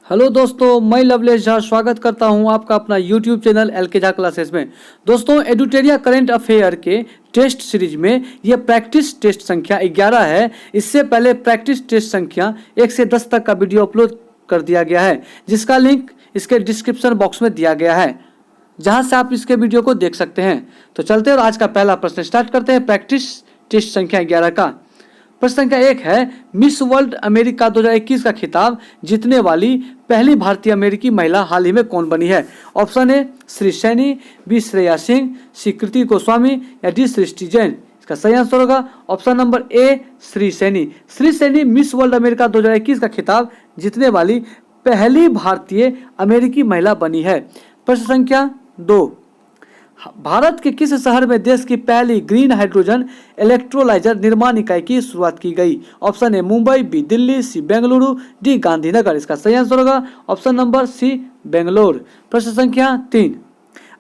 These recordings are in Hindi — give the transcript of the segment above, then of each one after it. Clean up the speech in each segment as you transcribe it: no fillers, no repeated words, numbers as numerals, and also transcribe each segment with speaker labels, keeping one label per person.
Speaker 1: हेलो दोस्तों, मैं लवलेश झा स्वागत करता हूं आपका अपना YouTube channel LK Jha classes में। दोस्तों, एडुटेरिया करंट अफेयर के टेस्ट सीरीज में ये प्रैक्टिस टेस्ट संख्या 11 है। इससे पहले प्रैक्टिस टेस्ट संख्या 1 से 10 तक का वीडियो अपलोड कर दिया गया है, जिसका लिंक इसके डिस्क्रिप्शन बॉक्स में दिया गया है, जहां से आप इसके वीडियो को देख सकते हैं। तो चलते हैं और आज का पहला प्रश्न स्टार्ट करते हैं प्रैक्टिस टेस्ट संख्या 11 का। प्रश्न संख्या 1 है, मिस वर्ल्ड अमेरिका 2021 का खिताब जीतने वाली पहली भारतीय अमेरिकी महिला हाल ही में कौन बनी है? Option A Shree Saini, B Shreya Singh, C Kriti Goswami या डी सृष्टि जैन। इसका सही आंसर होगा option number A Shree Saini. Shree Saini Miss World America 2021 का खिताब जीतने वाली पहली भारतीय अमेरिकी महिला बनी है। प्रश्न संख्या 2, भारत के किस शहर में देश की पहली ग्रीन हाइड्रोजन इलेक्ट्रोलाइजर निर्माण इकाई की शुरुआत की गई? Option A Mumbai, B Delhi, C Bengaluru, D Gandhinagar. इसका सही आंसर होगा ऑप्शन नंबर सी बेंगलोर। प्रश्न संख्या 3,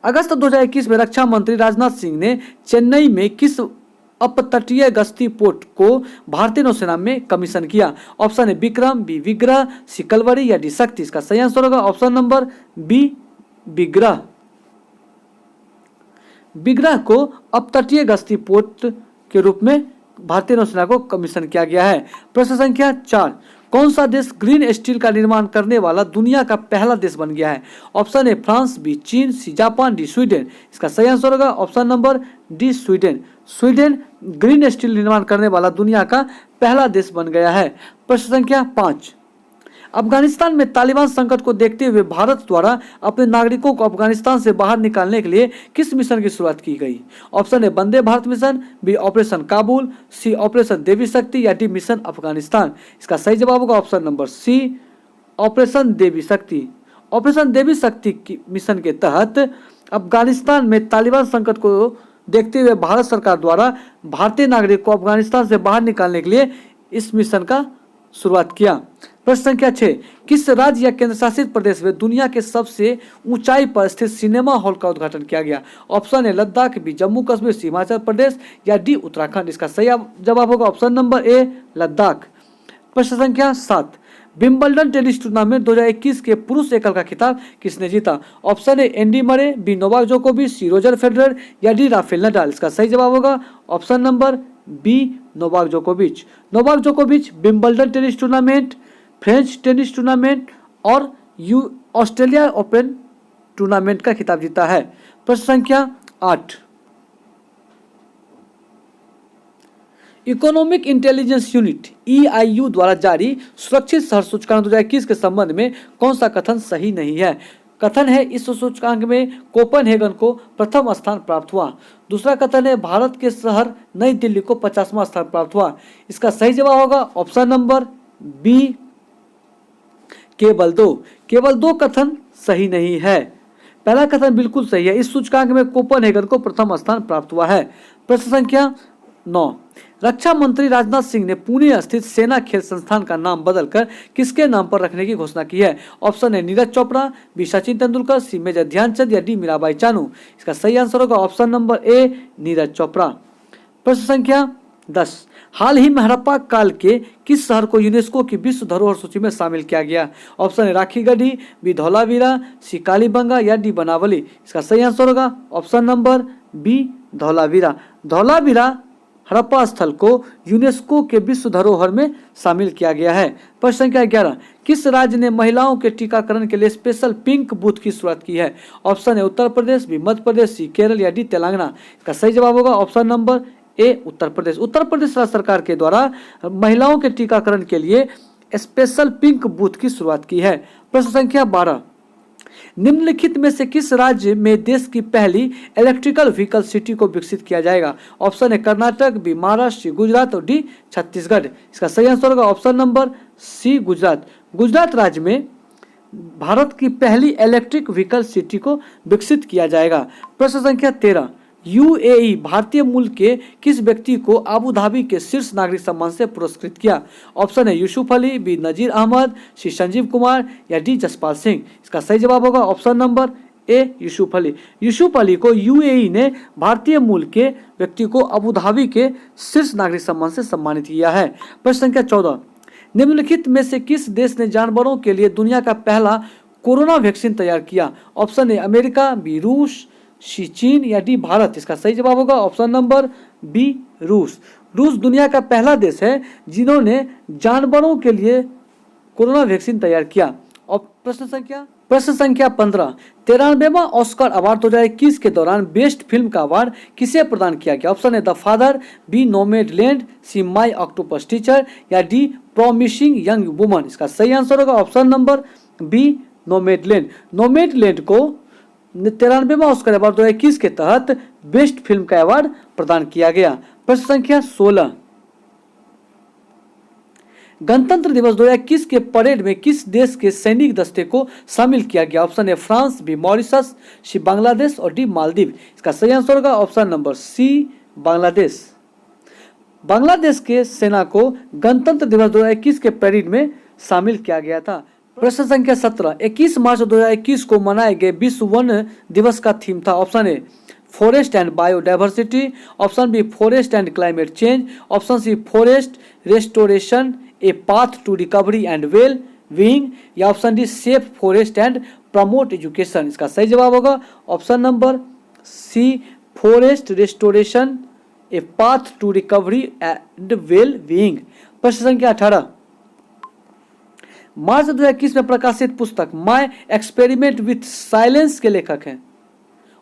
Speaker 1: अगस्त 2021 में रक्षा मंत्री राजनाथ सिंह ने चेन्नई में किस अपतटीय गश्ती पोत को भारतीय नौसेना में कमीशन किया? ऑप्शन ए विक्रम, बी विग्रह, सी कलवरी या डी शक्ति। इसका सही आंसर होगा ऑप्शन नंबर बी विग्रह। विग्रह को अपतटीय गश्ती पोत के रूप में भारतीय नौसेना को कमीशन किया गया है। प्रश्न संख्या 4, कौन सा देश ग्रीन स्टील का निर्माण करने वाला दुनिया का पहला देश बन गया है? ऑप्शन ए फ्रांस, बी चीन, सी जापान, डी स्वीडन। इसका सही आंसर होगा option number D Sweden. Sweden green steel निर्माण करने वाला दुनिया का पहला देश बन गया है। प्रश्न संख्या 5, अफगानिस्तान में तालिबान संकट को देखते हुए भारत द्वारा अपने नागरिकों को अफगानिस्तान से बाहर निकालने के लिए किस मिशन की शुरुआत की गई? Option A Vande Bharat mission, B operation Kabul, C operation Devi Shakti या डी मिशन अफगानिस्तान। इसका सही जवाब होगा option number C operation Devi Shakti. Operation Devi शक्ति की मिशन के तहत अफगानिस्तान में तालिबान संकट को देखते हुए भारत सरकार द्वारा भारतीय नागरिक को अफगानिस्तान से बाहर निकालने के लिए इस मिशन का शुरुआत किया। प्रश्न संख्या 6, किस राज्य या केंद्र शासित प्रदेश में दुनिया के सबसे ऊंचाई पर स्थित सिनेमा हॉल का उद्घाटन किया गया? Option A Ladakh, B Jammu Kashmir, C Himachal Pradesh या डी उत्तराखंड। इसका सही जवाब होगा ऑप्शन नंबर ए लद्दाख। प्रश्न संख्या 7, विंबलडन टेनिस टूर्नामेंट 2021 के पुरुष एकल का खिताब किसने जीता? Option A Andy Murray, B Novak जोकोविच, सी रोजर फेडरर या डी राफेल नडाल। इसका सही जवाब होगा ऑप्शन नंबर बी नोवाक जोकोविच। नोवाक जोकोविच Wimbledon tennis tournament, French tennis tournament और ऑस्ट्रेलिया ओपन टूर्नामेंट का खिताब जीता है। प्रश्न संख्या 8, इकोनॉमिक इंटेलिजेंस यूनिट EIU द्वारा जारी सुरक्षित शहर सूचकांक 2021 के संबंध में कौन सा कथन सही नहीं है? कथन है इस सूचकांक में कोपेनहेगन को प्रथम स्थान प्राप्त हुआ। दूसरा कथन है भारत के शहर नई दिल्ली को 50वां स्थान प्राप्त हुआ। इसका सही जवाब होगा ऑप्शन नंबर बी केवल दो कथन सही नहीं है। पहला कथन बिल्कुल सही है, इस सूचकांक में कोपेनहेगन को प्रथम स्थान प्राप्त हुआ है। प्रश्न संख्या 9, रक्षा मंत्री राजनाथ सिंह ने पुणे स्थित सेना खेल संस्थान का नाम बदलकर किसके नाम पर रखने की घोषणा की है? Option A Neeraj Chopra, B Sachin Tendulkar, C major Dhyanchand या डी मीराबाई चानू। इसका सही आंसर होगा option number A Neeraj Chopra. प्रश्न संख्या 10, हाल ही में हड़प्पा काल के किस शहर को यूनेस्को की विश्व धरोहर सूची में शामिल किया गया? Option A Rakhigarhi, B Dholavira, C Kalibangan या डी बनावली। इसका सही आंसर होगा option number B Dholavira. Dholavira Harappa स्थल को यूनेस्को के विश्व धरोहर में शामिल किया गया है। प्रश्न संख्या 11, किस राज्य ने महिलाओं के टीकाकरण के लिए स्पेशल पिंक बूथ की शुरुआत की है? Option A Uttar Pradesh, B Madhya Pradesh, C Kerala या डी तेलंगाना। इसका सही जवाब होगा ऑप्शन नंबर ए उत्तर प्रदेश। उत्तर प्रदेश राज्य सरकार के द्वारा महिलाओं के टीकाकरण के लिए स्पेशल पिंक बूथ की शुरुआत की है। प्रश्न संख्या 12, निम्नलिखित में से किस राज्य में देश की पहली इलेक्ट्रिकल व्हीकल सिटी को विकसित किया जाएगा? Option A Karnataka, B Maharashtra, C Gujarat और डी छत्तीसगढ़। इसका सही आंसर होगा option number C Gujarat. Gujarat राज्य में भारत की पहली इलेक्ट्रिक व्हीकल सिटी को विकसित किया जाएगा। प्रश्न संख्या 13, UAE भारतीय मूल के किस व्यक्ति को अबू धाबी के शीर्ष नागरिक सम्मान से पुरस्कृत किया? ऑप्शन है यूसुफ अली, बी नजीर अहमद, सी संजीव कुमार या डी जसपाल सिंह। इसका सही जवाब होगा ऑप्शन नंबर ए यूसुफ अली। यूसुफ अली को UAE ने भारतीय मूल के व्यक्ति को अबू धाबी के शीर्ष नागरिक सम्मान से सम्मानित किया है। प्रश्न संख्या 14, निम्नलिखित में से किस देश ने जानवरों के लिए दुनिया का पहला कोरोना वैक्सीन तैयार किया? ऑप्शन ए अमेरिका, बी रूस, सी चीन या डी भारत। इसका सही जवाब होगा ऑप्शन नंबर बी रूस। रूस दुनिया का पहला देश है जिन्होंने जानवरों के लिए कोरोना वैक्सीन तैयार किया। और प्रश्न संख्या 15, 93वां ऑस्कर अवार्ड 2021 के दौरान बेस्ट फिल्म का अवार्ड किसे प्रदान किया गया? Option A the father, B Nomadland, C my octopus teacher या डी प्रॉमिसिंग यंग वुमन। इसका सही आंसर होगा option number B Nomadland. Nomadland को 93वां ऑस्कर अवार्ड 2021 के तहत बेस्ट फिल्म का अवार्ड प्रदान किया गया। प्रश्न संख्या 16, गणतंत्र दिवस 2021 के परेड में किस देश के सैनिक दस्ते को शामिल किया गया? Option A France, B Mauritius, C Bangladesh और डी मालदीव। इसका सही आंसर होगा option number C Bangladesh. Bangladesh के सेना को गणतंत्र दिवस 2021 के परेड में शामिल किया गया था। प्रश्न संख्या 17, 21 मार्च 2021 को मनाए गए विश्व वन दिवस का थीम था। Option A forest and biodiversity, option B forest and climate change, option C forest restoration a path to recovery and well being या option D safe forest and promote education. इसका सही जवाब होगा option number C forest restoration a path to recovery and well being. प्रश्न संख्या 18, मार्च 2021 में प्रकाशित पुस्तक माय एक्सपेरिमेंट विथ साइलेंस के लेखक हैं?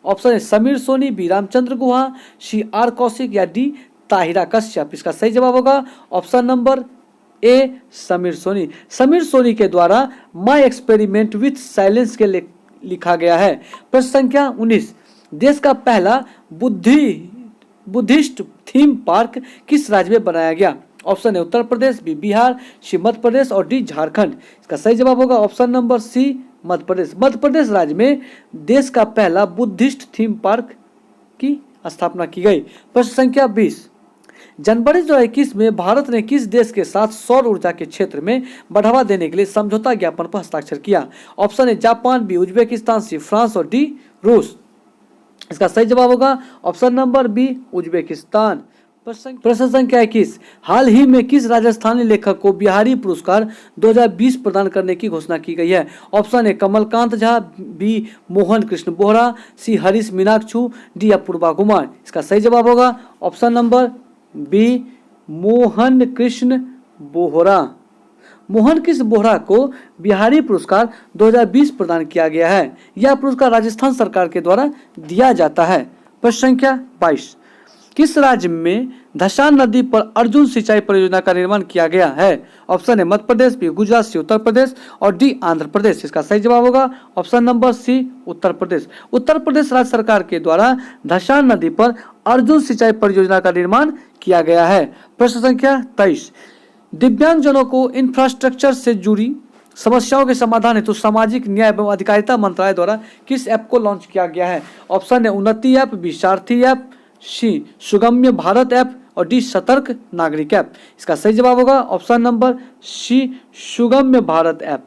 Speaker 1: Option A Sameer Soni, B Ramachandra Guha, C R Kaushik या डी ताहिरा कश्यप। इसका सही जवाब होगा option number A Sameer Soni. Sameer Soni के द्वारा माय एक्सपेरिमेंट विथ साइलेंस के लिखा गया है। प्रश्न संख्या 19, देश का पहला बुद्धिस्ट थीम पार्क किस राज्य में बनाया गया? Option A Uttar Pradesh, B Bihar, C Madhya Pradesh और डी झारखंड। इसका सही जवाब होगा ऑप्शन नंबर सी मध्य प्रदेश। मध्य प्रदेश राज्य में देश का पहला बुद्धिस्ट थीम पार्क की स्थापना की गई। प्रश्न संख्या 20, जनवरी 2021 में भारत ने किस देश के साथ सौर ऊर्जा के क्षेत्र में बढ़ावा देने के लिए समझौता ज्ञापन पर हस्ताक्षर किया? Option A Japan, B Uzbekistan, C France और डी रूस। इसका सही जवाब होगा ऑप्शन नंबर बी उज्बेकिस्तान। प्रश्न संख्या 21, हाल ही में किस राजस्थानी लेखक को बिहारी पुरस्कार 2020 प्रदान करने की घोषणा की गई है? Option A Kamalkant Jha, B Mohan Krishna Bohra, C Harish Meenakshi, D Apurva Kumar. इसका सही जवाब होगा option number B Mohan Krishna Bohra. Mohan Krishna Bohra को बिहारी पुरस्कार 2020 प्रदान किया गया है। यह पुरस्कार राजस्थान सरकार के द्वारा दिया जाता है। प्रश्न संख्या 22, किस राज्य में धशान नदी पर अर्जुन सिंचाई परियोजना का निर्माण किया गया है? Option A Madhya Pradesh, B Gujarat, C Uttar Pradesh और डी आंध्र प्रदेश। इसका सही जवाब होगा ऑप्शन नंबर सी उत्तर प्रदेश। उत्तर प्रदेश राज्य सरकार के द्वारा धशान नदी पर अर्जुन सिंचाई परियोजना का निर्माण किया गया है। प्रश्न संख्या 23, दिव्यांगजनों को इंफ्रास्ट्रक्चर से जुड़ी समस्याओं के समाधान हेतु सामाजिक न्याय एवं अधिकारिता मंत्रालय द्वारा किस ऐप को लॉन्च किया गया है? ऑप्शन ए उन्नति ऐप, बी सारथी ऐप, सी सुगम्य भारत ऐप और डी सतर्क नागरिक ऐप। इसका सही जवाब होगा ऑप्शन नंबर सी सुगम्य भारत ऐप।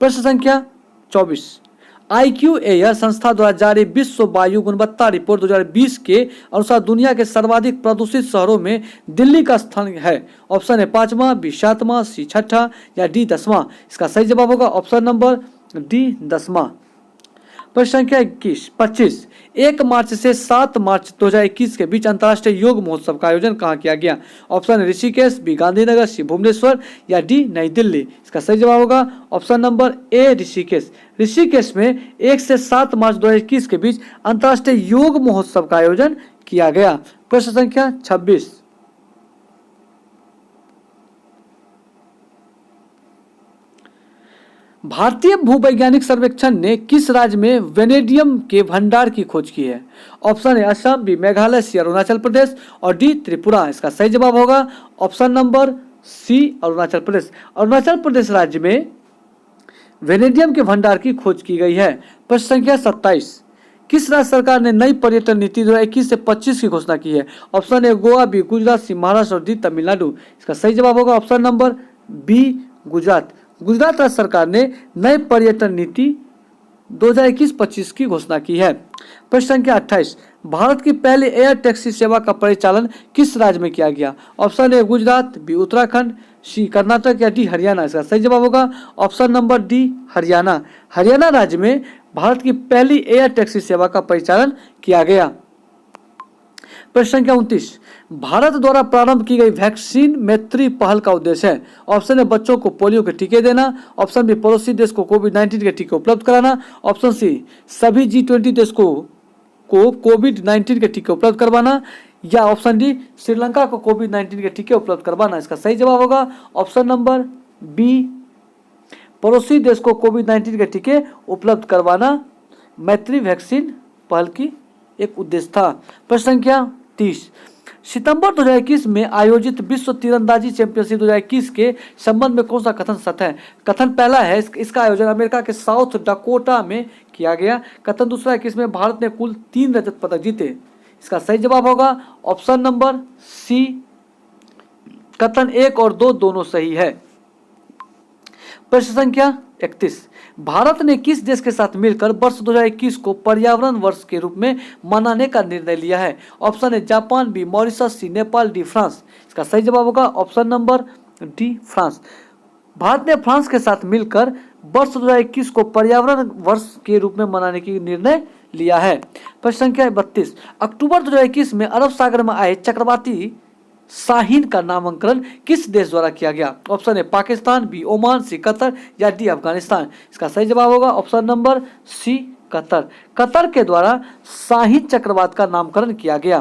Speaker 1: प्रश्न संख्या 24, IQAir संस्था द्वारा जारी विश्व वायु गुणवत्ता रिपोर्ट 2020 के अनुसार दुनिया के सर्वाधिक प्रदूषित शहरों में दिल्ली का स्थान है। ऑप्शन ए 5वां, बी 7वां, सी 6ठा या डी 10वां। इसका सही जवाब होगा ऑप्शन नंबर डी 10वां। प्रश्न संख्या 25, 1 मार्च से 7 मार्च 2021 के बीच अंतर्राष्ट्रीय योग महोत्सव का आयोजन कहाँ किया गया? ऑप्शन ऋषिकेश, बी गांधीनगर, सी भुवनेश्वर या डी नई दिल्ली। इसका सही जवाब होगा ऑप्शन नंबर ए ऋषिकेश। ऋषिकेश में 1 से 7 मार्च 2021 के बीच अंतर्राष्ट्रीय योग महोत्सव का आयोजन किया गया। प्रश्न संख्या 26, भारतीय भूवैज्ञानिक सर्वेक्षण ने किस राज्य में वेनेडियम के भंडार की खोज की है? Option A Assam, B Meghalaya, C Arunachal Pradesh और डी त्रिपुरा। इसका सही जवाब होगा option number C Arunachal Pradesh. Arunachal Pradesh राज्य में वेनेडियम के भंडार की खोज की गई है। प्रश्न संख्या 27, किस राज्य सरकार ने नई पर्यटन नीति 2021 से 25 की घोषणा की है? Option A Goa, B Gujarat, C Maharashtra और डी तमिलनाडु। इसका सही जवाब होगा option number B Gujarat. Gujarat राज्य सरकार ने नई पर्यटन नीति 2021-25 की घोषणा की है। प्रश्न संख्या 28, भारत की पहली एयर टैक्सी सेवा का परिचालन किस राज्य में किया गया? Option A Gujarat, B Uttarakhand, C Karnataka या डी हरियाणा। इसका सही जवाब होगा option number D Haryana. Haryana राज्य में भारत की पहली एयर टैक्सी सेवा का परिचालन किया गया। प्रश्न संख्या 29, भारत द्वारा प्रारंभ की गई वैक्सीन मैत्री पहल का उद्देश्य है? ऑप्शन ए बच्चों को पोलियो के टीके देना, ऑप्शन बी पड़ोसी देश को कोविड-19 के टीके उपलब्ध कराना, ऑप्शन सी सभी G20 देश को कोविड-19 के टीके उपलब्ध करवाना, या ऑप्शन डी श्रीलंका को कोविड-19 के टीके उपलब्ध करवाना। इसका सही जवाब होगा ऑप्शन नंबर बी पड़ोसी देश को कोविड-19 के टीके उपलब्ध करवाना मैत्री वैक्सीन पहल की एक उद्देश्य था। प्रश्न संख्या 30, सितंबर 2021 में आयोजित विश्व तीरंदाजी चैंपियनशिप 2021 के संबंध में कौन सा कथन सत्य है? कथन पहला है इसका आयोजन अमेरिका के साउथ डकोटा में किया गया। कथन दूसरा है कि इसमें भारत ने कुल 3 रजत पदक जीते। इसका सही जवाब होगा ऑप्शन नंबर सी, कथन 1 और 2 दोनों सही है। प्रश्न संख्या 31, भारत ने किस देश के साथ मिलकर वर्ष 2021 को पर्यावरण वर्ष के रूप में मनाने का निर्णय लिया है? Option A Japan, B Mauritius, C Nepal, D France. इसका सही जवाब होगा option number D France. Bharat ने फ्रांस के साथ मिलकर वर्ष 2021 को पर्यावरण वर्ष के रूप में मनाने की निर्णय लिया है। प्रश्न संख्या 32, अक्टूबर 2021 में अरब सागर में आए चक्रवाती शाहीन का नामकरण किस देश द्वारा किया गया? Option A Pakistan, B Oman, C Qatar या डी अफगानिस्तान। इसका सही जवाब होगा option number C Qatar. Qatar के द्वारा शाहीन चक्रवात का नामकरण किया गया।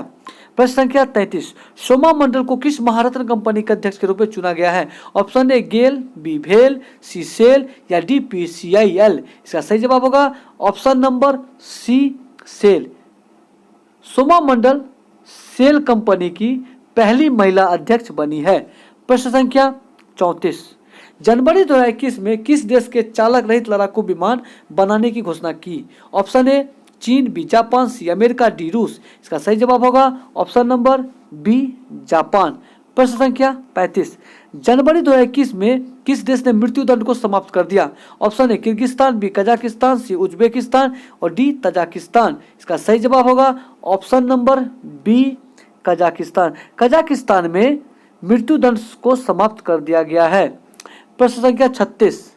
Speaker 1: प्रश्न संख्या 33, सोमा मंडल को किस महारत्न कंपनी के अध्यक्ष के रूप में चुना गया है? ऑप्शन ए गेल, बी भेल, सी सेल या डी PCIL। इसका सही जवाब होगा option number C SAIL. Soma Mandal SAIL company की पहली महिला अध्यक्ष बनी है। प्रश्न संख्या 34, जनवरी 2021 में किस देश के चालक रहित लड़ाकू विमान बनाने की घोषणा की? ऑप्शन ए चीन, B Japan, C America, D रूस। इसका सही जवाब होगा ऑप्शन नंबर बी जापान। प्रश्न संख्या 35, जनवरी 2021 में किस देश ने मृत्यु दंड को समाप्त कर दिया? Option A Kyrgyzstan, B Kazakhstan, C Uzbekistan और डी तजाकिस्तान। इसका सही जवाब होगा option number B Kazakhstan. Kazakhstan में मृत्यु दंड को समाप्त कर दिया गया है। प्रश्न संख्या 36,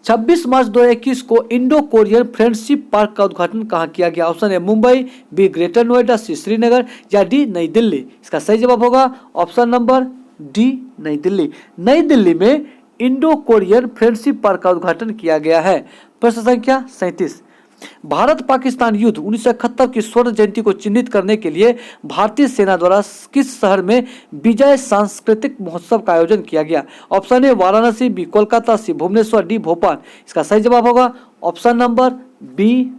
Speaker 1: 26 मार्च 2021 को इंडो कोरियन फ्रेंडशिप पार्क का उद्घाटन कहाँ किया गया? Option A Mumbai, B greater Noida, C Srinagar या डी नई दिल्ली। इसका सही जवाब होगा ऑप्शन नंबर डी नई दिल्ली। नई दिल्ली में इंडो कोरियन फ्रेंडशिप पार्क का उद्घाटन किया गया है। प्रश्न संख्या 37, भारत पाकिस्तान युद्ध 1971 की स्वर्ण जयंती को चिन्हित करने के लिए भारतीय सेना द्वारा किस शहर में विजय सांस्कृतिक महोत्सव का आयोजन किया गया? Option A Varanasi, B Kolkata, C Bhubaneswar, D Bhopal. इसका सही जवाब होगा option number B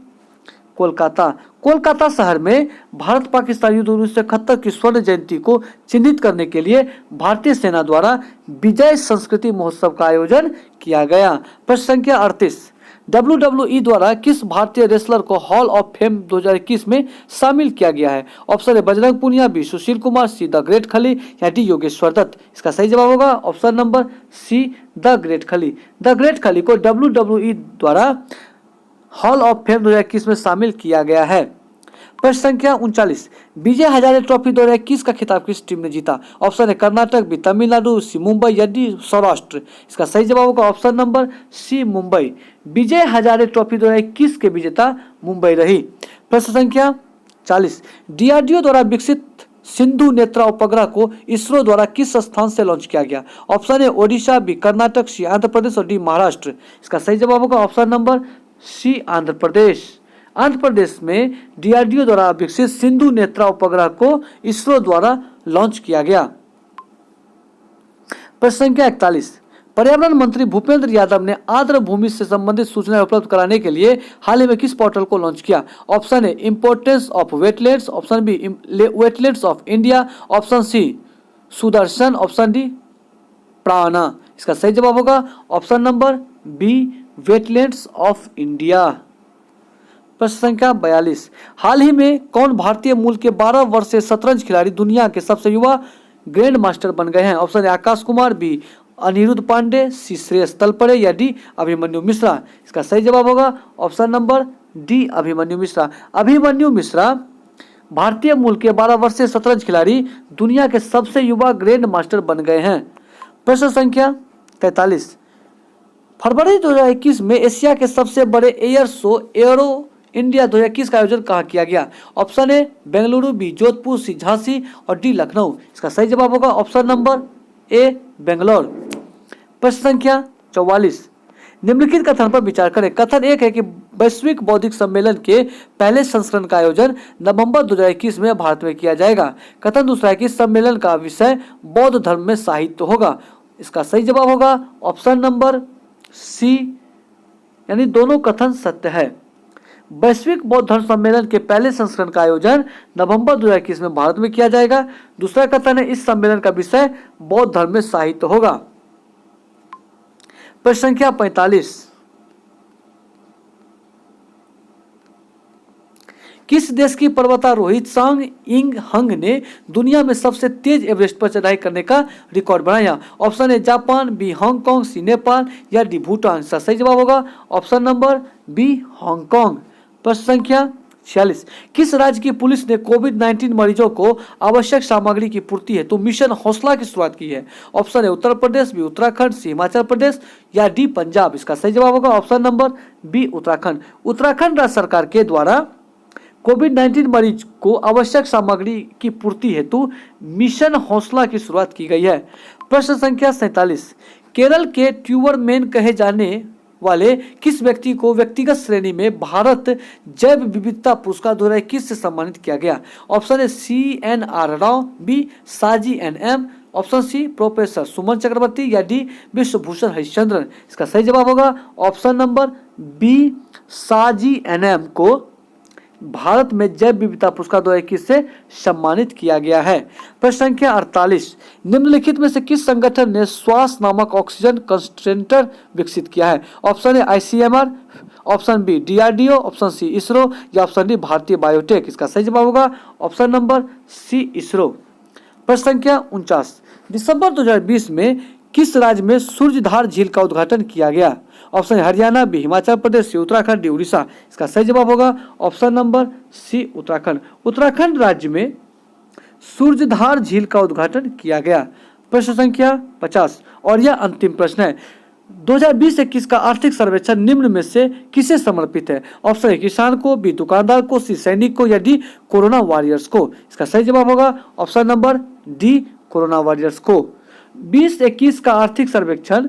Speaker 1: Kolkata. Kolkata शहर में भारत पाकिस्तान युद्ध 1971 की स्वर्ण जयंती को चिन्हित करने के लिए भारतीय सेना द्वारा विजय संस्कृति महोत्सव का आयोजन किया गया। प्रश्न संख्या 38, WWE द्वारा किस भारतीय रेसलर को हॉल ऑफ फेम 2021 में शामिल किया गया है? Option A Bajrang Punia, B Sushil Kumar, C the great Khali या डी योगेश्वर दत्त। इसका सही जवाब होगा option number C the great Khali. The great Khali को WWE द्वारा हॉल ऑफ फेम 2021 में शामिल किया गया है। प्रश्न संख्या 39, विजय हजारे ट्रॉफी 2021 का खिताब किस टीम ने जीता? ऑप्शन है कर्नाटक, बी तमिलनाडु, सी मुंबई या डी सौराष्ट्र। इसका सही जवाब होगा ऑप्शन नंबर सी मुंबई। विजय हजारे ट्रॉफी 2021 के विजेता मुंबई रही। प्रश्न संख्या 40, DRDO द्वारा विकसित सिंधु नेत्रा उपग्रह को इसरो द्वारा किस स्थान से लॉन्च किया गया? Option A Odisha, B Karnataka, C Andhra Pradesh और डी महाराष्ट्र। इसका सही जवाब होगा option number C Andhra Pradesh. Andhra Pradesh में DRDO द्वारा विकसित सिंधु नेत्रा उपग्रह को इसरो द्वारा लॉन्च किया गया। प्रश्न संख्या 41, पर्यावरण मंत्री भूपेंद्र यादव ने आर्द्र भूमि से संबंधित सूचनाएं उपलब्ध कराने के लिए हाल ही में किस पोर्टल को लॉन्च किया? Option A importance of wetlands, option B wetlands of India, option C Sudarshan, option D Prana. इसका सही जवाब होगा option number B wetlands of India. प्रश्न संख्या 42, हाल ही में कौन भारतीय मूल के 12 वर्षीय शतरंज खिलाड़ी दुनिया के सबसे युवा ग्रैंड मास्टर बन गए हैं? Option A Akash Kumar, B Anirudh Pandey, C Shreyas Talpade या डी अभिमन्यु मिश्रा। इसका सही जवाब होगा option number D Abhimanyu Mishra. Abhimanyu Mishra भारतीय मूल के 12 वर्षीय शतरंज खिलाड़ी दुनिया के सबसे युवा ग्रैंड मास्टर बन गए हैं। प्रश्न संख्या 43, फरवरी 2021 में एशिया के सबसे बड़े एयर शो एरो इंडिया 2021 का आयोजन कहाँ किया गया? Option A Bengaluru, B Jodhpur, C Jhansi और डी लखनऊ। इसका सही जवाब होगा ऑप्शन नंबर ए बेंगलोर। प्रश्न संख्या 44, निम्नलिखित कथन पर विचार करें। कथन एक है कि वैश्विक बौद्धिक सम्मेलन के पहले संस्करण का आयोजन नवंबर 2021 में भारत में किया जाएगा। कथन दूसरा है कि सम्मेलन का विषय बौद्ध धर्म में साहित्य होगा। इसका सही जवाब होगा ऑप्शन नंबर सी, यानी दोनों कथन सत्य है। वैश्विक बौद्ध धर्म सम्मेलन के पहले संस्करण का आयोजन नवंबर 2021 में भारत में किया जाएगा। दूसरा कथन है इस सम्मेलन का विषय बौद्ध धर्म में साहित्य होगा। प्रश्न संख्या 45, किस देश की पर्वतारोही त्सांग इंग हंग ने दुनिया में सबसे तेज एवरेस्ट पर चढ़ाई करने का रिकॉर्ड बनाया? Option A Japan, B Hong Kong, C Nepal या डी भूटान। इसका सही जवाब होगा ऑप्शन नंबर बी हांगकांग। प्रश्न संख्या 46, किस राज्य की पुलिस ने कोविड-19 मरीजों को आवश्यक सामग्री की पूर्ति हेतु मिशन हौसला की शुरुआत की है? Option A Uttar Pradesh, B Uttarakhand, C Himachal Pradesh या डी पंजाब। इसका सही जवाब होगा option number B Uttarakhand. Uttarakhand राज्य सरकार के द्वारा कोविड-19 मरीज को आवश्यक सामग्री की पूर्ति हेतु मिशन हौसला की शुरुआत की गई है। प्रश्न संख्या 47, केरल के ट्यूबरमैन कहे जाने वाले किस व्यक्ति को व्यक्तिगत श्रेणी में भारत जैव विविधता पुरस्कार 2021 से सम्मानित किया गया? Option A CNR Rao, B Saji NM, option C professor Suman Chakraborty या डी विश्वभूषण हरिश्चंद्रन। इसका सही जवाब होगा option number B Saji NM को भारत में जैव विविधता पुरस्कार 2021 से सम्मानित किया गया है। प्रश्न संख्या 48, निम्नलिखित में से किस संगठन ने श्वास नामक ऑक्सीजन कंसंट्रेटर विकसित किया है? Option A ICMR, option B DRDO, option C ISRO या ऑप्शन डी भारतीय बायोटेक। इसका सही जवाब होगा ऑप्शन नंबर सी इसरो। प्रश्न संख्या 49, दिसंबर 2020 में किस राज्य में सूर्यधार झील का उद्घाटन किया गया? Option Haryana, B Himachal Pradesh, C Uttarakhand, D Orissa. इसका सही जवाब होगा option number C Uttarakhand. Uttarakhand राज्य में सूर्यधार झील का उद्घाटन किया गया। प्रश्न संख्या 50 और यह अंतिम प्रश्न है, 2020-21 का आर्थिक सर्वेक्षण निम्न में से किसे समर्पित है? ऑप्शन ए किसान को, बी दुकानदार को, सी सैनिक को या डी कोरोना वॉरियर्स को। इसका सही जवाब होगा option number D corona warriors को। 2021 का आर्थिक सर्वेक्षण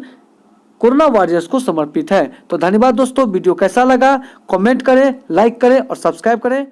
Speaker 1: कोरोना वॉरियर्स को समर्पित है। तो धन्यवाद दोस्तों, वीडियो कैसा लगा कमेंट करें, लाइक करें और सब्सक्राइब करें।